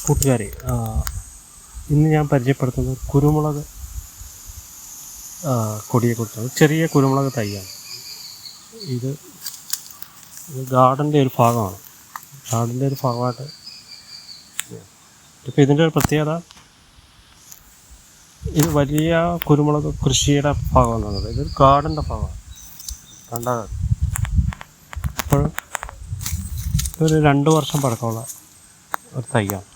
കൂട്ടുകാരെ, ഇന്ന് ഞാൻ പരിചയപ്പെടുത്തുന്നത് കുരുമുളക് കൊടിയെക്കുറിച്ചാണ്. ചെറിയ കുരുമുളക് തൈയാണ് ഇത്. ഗാർഡൻ്റെ ഒരു ഭാഗമാണ്. ഗാർഡൻ്റെ ഒരു ഭാഗമായിട്ട് ഇപ്പോൾ ഇതിൻ്റെ ഒരു പ്രത്യേകത, ഇത് വലിയ കുരുമുളക് കൃഷിയുടെ ഭാഗം എന്നുള്ളത് ഇത് ഗാർഡൻ്റെ ഭാഗമാണ്. കണ്ടാൽ അപ്പോൾ ഇതൊരു 2 വർഷം പഴക്കമുള്ള ഒരു തൈയാണ്.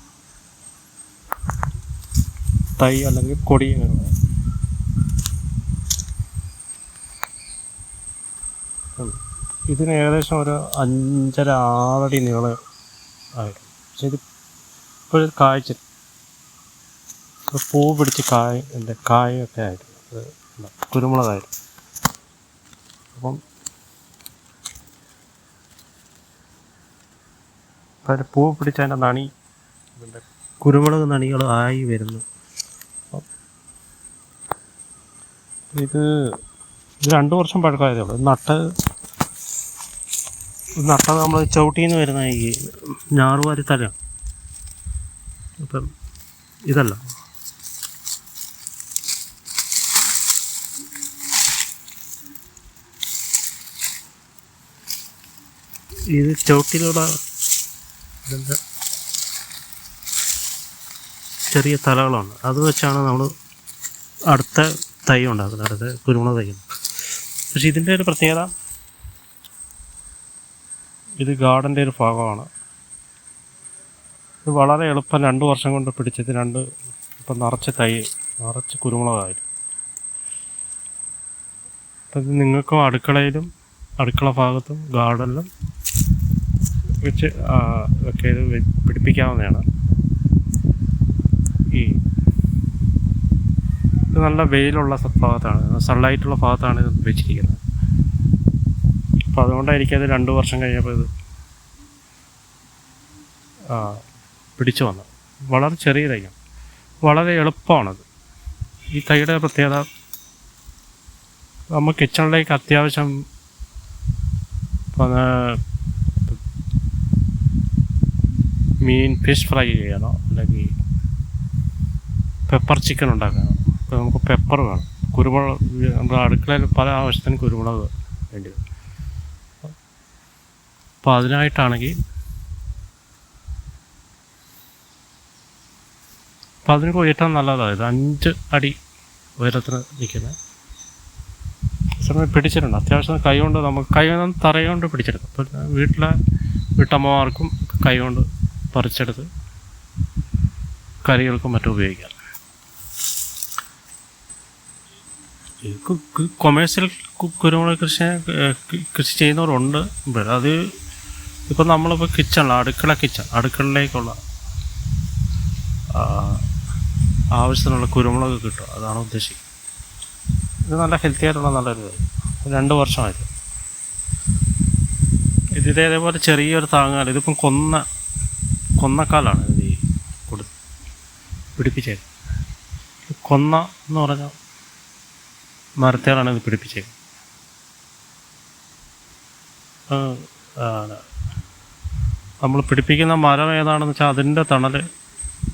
തൈ അല്ലെങ്കിൽ കൊടി എന്ന് പറയാം. ഇതിന് ഏകദേശം ഒരു 5.5-6 അടി നീളം ആയിരുന്നു. പക്ഷെ ഇത് ഇപ്പോഴും കായ്ച്ച് പൂ പിടിച്ച് കായൊക്കെ ആയിരുന്നു. അത് കുരുമുളകായിരുന്നു. അപ്പം അതിൻ്റെ പൂ പിടിച്ച് അതിൻ്റെ നണി, ഇതിൻ്റെ കുരുമുളക് നണികൾ ആയി വരുന്നു. ഇത് 2 വർഷം പഴക്കമായതേ ഉള്ളൂ. നട്ടത് നമ്മൾ ചവിട്ടിന്ന് വരുന്ന ഈ ഞാറുവാരി തലയാണ്. അപ്പം ഇതല്ല, ഇത് ചവിട്ടിലൂടെ ഇതിൻ്റെ ചെറിയ തലകളാണ്. അത് വെച്ചാണ് നമ്മൾ അടുത്ത തൈ ഉണ്ടാക്കുന്നത്, അടുത്ത കുരുമുളക് തൈ. പക്ഷെ ഇതിൻ്റെ ഒരു പ്രത്യേകത, ഇത് ഗാർഡൻ്റെ ഒരു ഭാഗമാണ്. ഇത് വളരെ എളുപ്പം 2 വർഷം കൊണ്ട് പിടിച്ചത്. ഇപ്പം നിറച്ച് കുരുമുളകായിരുന്നു. അപ്പം ഇത് നിങ്ങൾക്കും അടുക്കളയിലും അടുക്കള ഭാഗത്തും ഗാർഡനിലും വെച്ച് ഒക്കെ ഇത് പിടിപ്പിക്കാവുന്നതാണ്. ഇത് നല്ല വെയിലുള്ള ഭാഗത്താണ്, സൺലൈറ്റുള്ള ഭാഗത്താണ് ഇത് വെച്ചിരിക്കുന്നത്. അപ്പോൾ അതുകൊണ്ടായിരിക്കും അത് 2 വർഷം കഴിഞ്ഞപ്പോൾ ഇത് പിടിച്ചു വന്നത്. വളരെ ചെറിയ തൈയാണ്, വളരെ എളുപ്പമാണത്. ഈ തൈയുടെ പ്രത്യേകത, നമ്മൾ കിച്ചണിലേക്ക് അത്യാവശ്യം ഫിഷ് ഫ്രൈ ചെയ്യണോ, അല്ലെങ്കിൽ പെപ്പർ ചിക്കൻ ഉണ്ടാക്കാനോ, അപ്പോൾ നമുക്ക് പെപ്പർ വേണം. കുരുമുളക് നമ്മുടെ അടുക്കളയിൽ പല ആവശ്യത്തിന് കുരുമുളക് വേണ്ടി വരും. അപ്പോൾ അതിനായിട്ടാണെങ്കിൽ അപ്പോൾ അതിന് ഏറ്റവും നല്ലതായത് 5 അടി ഉയരത്തിന് നിൽക്കുന്നത് സമയം പിടിച്ചിട്ടുണ്ട്. അത്യാവശ്യം കൈകൊണ്ട് തറയുകൊണ്ട് പിടിച്ചെടുക്കും. അപ്പോൾ വീട്ടമ്മമാർക്കും കൈകൊണ്ട് പറിച്ചെടുത്ത് കറികൾക്കും മറ്റും ഉപയോഗിക്കാം. കൊമേഴ്സ്യൽ കുരുമുളക് കൃഷി ചെയ്യുന്നവരുണ്ട്. അത് ഇപ്പം നമ്മളിപ്പോൾ അടുക്കളയിലേക്കുള്ള ആവശ്യത്തിനുള്ള കുരുമുളക് കിട്ടും, അതാണ് ഉദ്ദേശിക്കുന്നത്. ഇത് നല്ല ഹെൽത്തി ആയിട്ടുള്ള നല്ലൊരു 2 വർഷമായിരുന്നു. ഇതേപോലെ ചെറിയൊരു താങ്ങാല. ഇതിപ്പം കൊന്നക്കാലാണ് ഇത് പിടിപ്പിച്ചത്. കൊന്ന എന്ന് പറഞ്ഞ മരത്തേലാണ് ഇത് പിടിപ്പിച്ചത്. നമ്മൾ പിടിപ്പിക്കുന്ന മരം ഏതാണെന്ന് വെച്ചാൽ അതിൻ്റെ തണൽ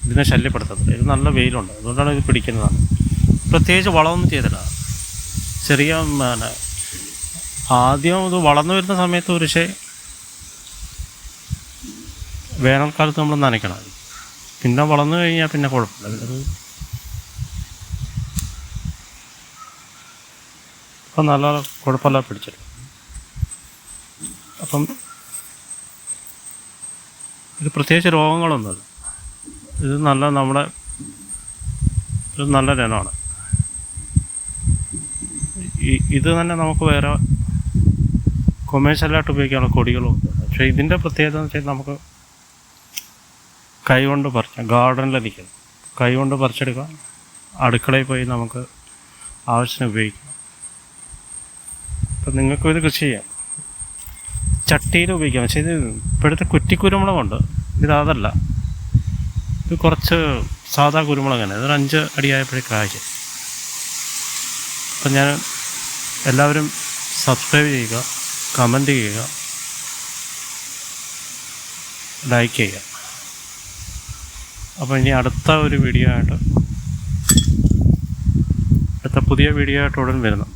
ഇതിനെ ശല്യപ്പെടുത്തുന്നത്. ഇത് നല്ല വെയിലുണ്ട്, അതുകൊണ്ടാണ് ഇത് പിടിക്കുന്നതാണ്. പ്രത്യേകിച്ച് വളമൊന്നും ചെയ്തില്ല. ചെറിയ ആദ്യം ഇത് വളർന്നു വരുന്ന സമയത്ത് പക്ഷേ വേനൽക്കാലത്ത് നമ്മൾ നനയ്ക്കണം. പിന്നെ വളർന്നു കഴിഞ്ഞാൽ പിന്നെ കുഴപ്പമില്ല. ഇപ്പം നല്ല കുഴപ്പമില്ല പിടിച്ചെടുക്കും. അപ്പം ഇത് പ്രത്യേകിച്ച് രോഗങ്ങളൊന്നുമില്ല. ഇത് നമ്മുടെ നല്ല ഇനമാണ്. ഇത് തന്നെ നമുക്ക് വേറെ കൊമേഴ്ഷ്യലായിട്ട് ഉപയോഗിക്കാനുള്ള കൊടികളുണ്ട്. പക്ഷേ ഇതിൻ്റെ പ്രത്യേകത എന്ന് വെച്ചാൽ നമുക്ക് കൈകൊണ്ട് ഗാർഡനിൽ നിൽക്കണം, കൈകൊണ്ട് പറിച്ചെടുക്കാം. അടുക്കളയിൽ പോയി നമുക്ക് ആവശ്യത്തിന് ഉപയോഗിക്കാം. അപ്പം നിങ്ങൾക്കും ഇത് കൃഷി ചെയ്യാം, ചട്ടിയിൽ ഉപയോഗിക്കാം. പക്ഷേ ഇത് ഇപ്പോഴത്തെ കുറ്റിക്കുരുമുളകുണ്ട്, അതല്ല. ഇത് കുറച്ച് സാധാ കുരുമുളകാണ്. ഇതൊരു 5 അടിയായപ്പോഴേ കായ്ക്കും. അപ്പം ഞാൻ എല്ലാവരും സബ്സ്ക്രൈബ് ചെയ്യുക, കമൻറ്റ് ചെയ്യുക, ലൈക്ക് ചെയ്യുക. അപ്പോൾ ഇനി അടുത്ത ഒരു വീഡിയോ ആയിട്ട്, അടുത്ത പുതിയ വീഡിയോ ആയിട്ട് ഉടൻ വരുന്നു.